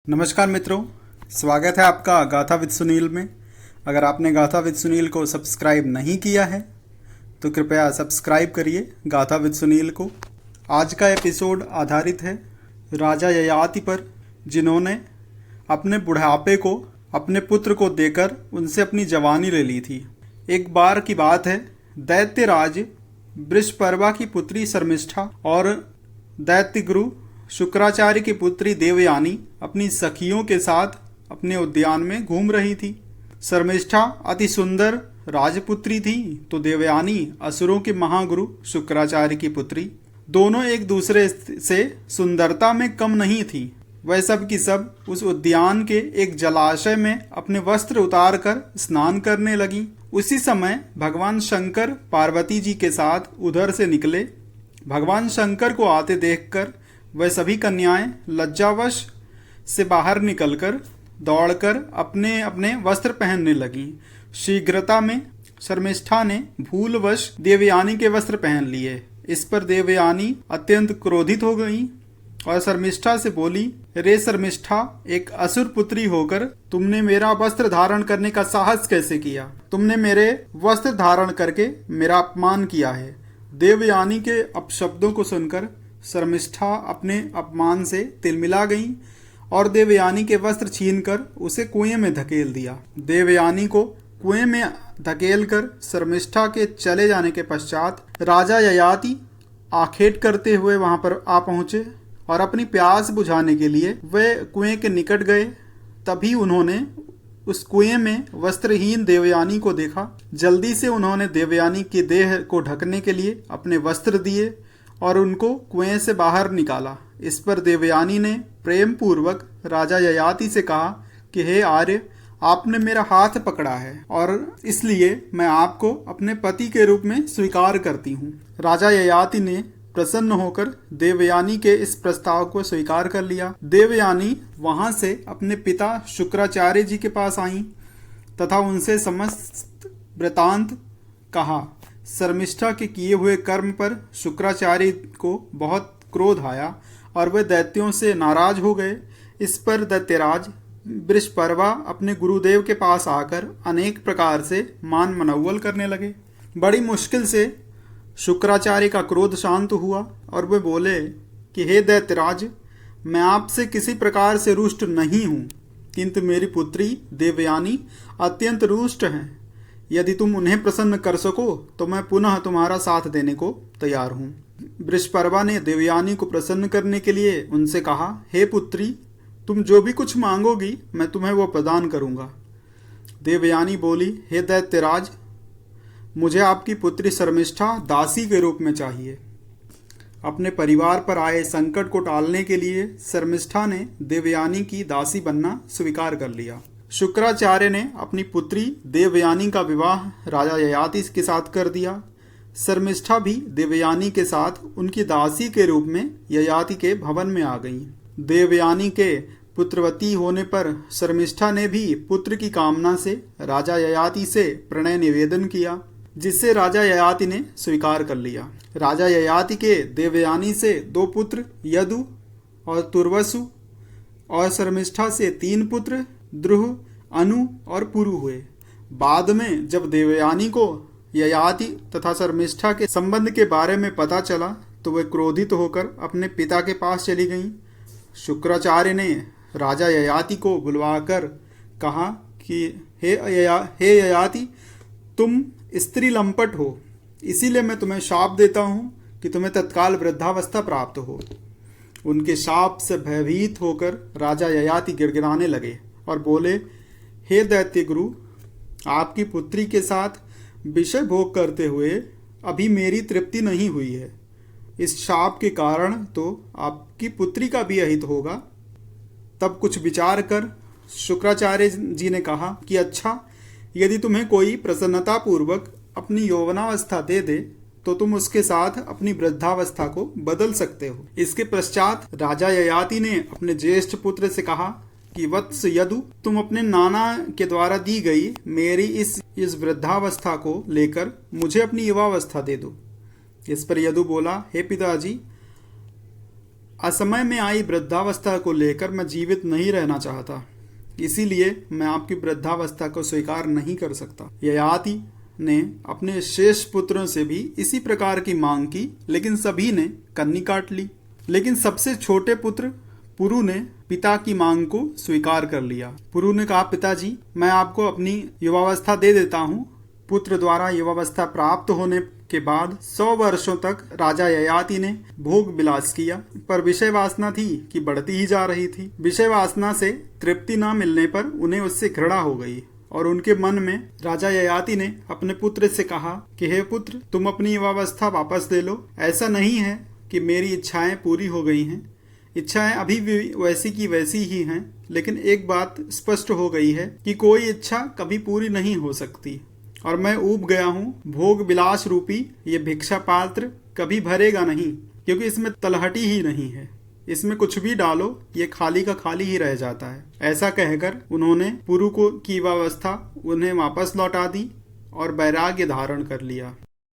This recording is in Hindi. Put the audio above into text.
नमस्कार मित्रों, स्वागत है आपका गाथा विद सुनील में। अगर आपने गाथा विद सुनील को सब्सक्राइब नहीं किया है तो कृपया सब्सक्राइब करिए गाथा विद सुनील को। आज का एपिसोड आधारित है राजा ययाति पर, जिन्होंने अपने बुढ़ापे को अपने पुत्र को देकर उनसे अपनी जवानी ले ली थी। एक बार की बात है, दैत्यराज वृषपर्वा की पुत्री शर्मिष्ठा और दैत्य गुरु शुक्राचार्य की पुत्री देवयानी अपनी सखियों के साथ अपने उद्यान में घूम रही थी। शर्मिष्ठा अति सुंदर राजपुत्री थी तो देवयानी असुरों के महागुरु शुक्राचार्य की पुत्री। दोनों एक दूसरे से सुंदरता में कम नहीं थी। वह सब की सब उस उद्यान के एक जलाशय में अपने वस्त्र उतार कर स्नान करने लगी। उसी समय भगवान शंकर पार्वती जी के साथ उधर से निकले। भगवान शंकर को आते देखकर वह सभी कन्याएं लज्जावश से बाहर निकलकर दौड़कर अपने अपने वस्त्र पहनने लगीं। शीघ्रता में शर्मिष्ठा ने भूलवश देवयानी के वस्त्र पहन लिए। इस पर देवयानी अत्यंत क्रोधित हो गई और शर्मिष्ठा से बोली, रे शर्मिष्ठा, एक असुर पुत्री होकर तुमने मेरा वस्त्र धारण करने का साहस कैसे किया? तुमने मेरे वस्त्र धारण करके मेरा अपमान किया है। देवयानी के अपशब्दों को सुनकर शर्मिष्ठा अपने अपमान से तिलमिला गई और देवयानी के वस्त्र छीनकर उसे कुएं में धकेल दिया। देवयानी को कुएं में धकेलकर शर्मिष्ठा के चले जाने के पश्चात राजा ययाति आखेट करते हुए वहां पर आ पहुंचे और अपनी प्यास बुझाने के लिए वे कुएं के निकट गए। तभी उन्होंने उस कुएं में वस्त्रहीन देवयानी को देखा। जल्दी से उन्होंने देवयानी की देह को ढकने के लिए अपने वस्त्र दिए और उनको कुएं से बाहर निकाला। इस पर देवयानी ने प्रेम पूर्वक राजा ययाति से कहा कि हे आर्य, आपने मेरा हाथ पकड़ा है और इसलिए मैं आपको अपने पति के रूप में स्वीकार करती हूँ। राजा ययाति ने प्रसन्न होकर देवयानी के इस प्रस्ताव को स्वीकार कर लिया। देवयानी वहां से अपने पिता शुक्राचार्य जी के पास आईं तथा उनसे समस्त वृतांत कहा। शर्मिष्ठा के किए हुए कर्म पर शुक्राचार्य को बहुत क्रोध आया और वे दैत्यों से नाराज हो गए। इस पर दैत्यराज वृषपर्वा अपने गुरुदेव के पास आकर अनेक प्रकार से मान मनौवल करने लगे। बड़ी मुश्किल से शुक्राचार्य का क्रोध शांत हुआ और वे बोले कि हे दैत्यराज, मैं आपसे किसी प्रकार से रुष्ट नहीं हूँ, किंतु मेरी पुत्री देवयानी अत्यंत रुष्ट है। यदि तुम उन्हें प्रसन्न कर सको तो मैं पुनः तुम्हारा साथ देने को तैयार हूँ। वृषपर्वा ने देवयानी को प्रसन्न करने के लिए उनसे कहा, हे पुत्री, तुम जो भी कुछ मांगोगी मैं तुम्हें वो प्रदान करूंगा। देवयानी बोली, हे दैत्यराज, मुझे आपकी पुत्री शर्मिष्ठा दासी के रूप में चाहिए। अपने परिवार पर आए संकट को टालने के लिए शर्मिष्ठा ने देवयानी की दासी बनना स्वीकार कर लिया। शुक्राचार्य ने अपनी पुत्री देवयानी का विवाह राजा ययाति के साथ कर दिया। शर्मिष्ठा भी देवयानी के साथ उनकी दासी के रूप में ययाति के भवन में आ गई। देवयानी के पुत्रवती होने पर शर्मिष्ठा ने भी पुत्र की कामना से राजा ययाति से प्रणय निवेदन किया, जिससे राजा ययाति ने स्वीकार कर लिया। राजा ययाति के देवयानी से 2 पुत्र यदु और तुर्वसु और शर्मिष्ठा से 3 पुत्र द्रुह, अनु और पुरु हुए। बाद में जब देवयानी को ययाति तथा शर्मिष्ठा के संबंध के बारे में पता चला तो वे क्रोधित होकर अपने पिता के पास चली गईं। शुक्राचार्य ने राजा ययाति को बुलवाकर कहा कि हे ययाति, तुम स्त्री लंपट हो, इसीलिए मैं तुम्हें शाप देता हूँ कि तुम्हें तत्काल वृद्धावस्था प्राप्त हो। उनके शाप से भयभीत होकर राजा ययाति गिड़गिड़ाने लगे और बोले, हे दैत्य गुरु, आपकी पुत्री के साथ विषय भोग करते हुए अभी मेरी तृप्ति नहीं हुई है। इस शाप के कारण तो आपकी पुत्री का भी अहित होगा। तब कुछ विचार कर शुक्राचार्य जी ने कहा कि अच्छा, यदि तुम्हें कोई प्रसन्नता पूर्वक अपनी यौवनावस्था दे दे तो तुम उसके साथ अपनी वृद्धावस्था को बदल सकते हो। इसके पश्चात राजा ययाति ने अपने ज्येष्ठ पुत्र से कहा कि वत्स यदु, तुम अपने नाना के द्वारा दी गई मेरी इस वृद्धावस्था को लेकर मुझे अपनी युवावस्था दे दो। इस पर यदु बोला, हे पिताजी, असमय में आई वृद्धावस्था को लेकर मैं जीवित नहीं रहना चाहता, इसीलिए मैं आपकी वृद्धावस्था को स्वीकार नहीं कर सकता। ययाति ने अपने शेष पुत्रों से भी इसी प्रकार की मांग की, लेकिन सभी ने कन्नी काट ली। लेकिन सबसे छोटे पुत्र पुरु ने पिता की मांग को स्वीकार कर लिया। पुरु ने कहा, पिताजी, मैं आपको अपनी युवावस्था दे देता हूँ। पुत्र द्वारा युवावस्था प्राप्त होने के बाद 100 वर्षों तक राजा ययाति ने भोग विलास किया, पर विषय वासना थी कि बढ़ती ही जा रही थी। विषय वासना से तृप्ति न मिलने पर उन्हें उससे घृणा हो गई और उनके मन में राजा ययाति ने अपने पुत्र से कहा कि हे पुत्र, तुम अपनी युवावस्था वापस ले लो। ऐसा नहीं है कि मेरी इच्छाएं पूरी हो गई हैं, इच्छाएं अभी भी वैसी की वैसी ही हैं, लेकिन एक बात स्पष्ट हो गई है कि कोई इच्छा कभी पूरी नहीं हो सकती और मैं ऊब गया हूँ। भोग विलास रूपी ये भिक्षा पात्र कभी भरेगा नहीं, क्योंकि इसमें तलहटी ही नहीं है। इसमें कुछ भी डालो ये खाली का खाली ही रह जाता है। ऐसा कहकर उन्होंने पुरु को की युवावस्था उन्हें वापस लौटा दी और वैराग्य धारण कर लिया।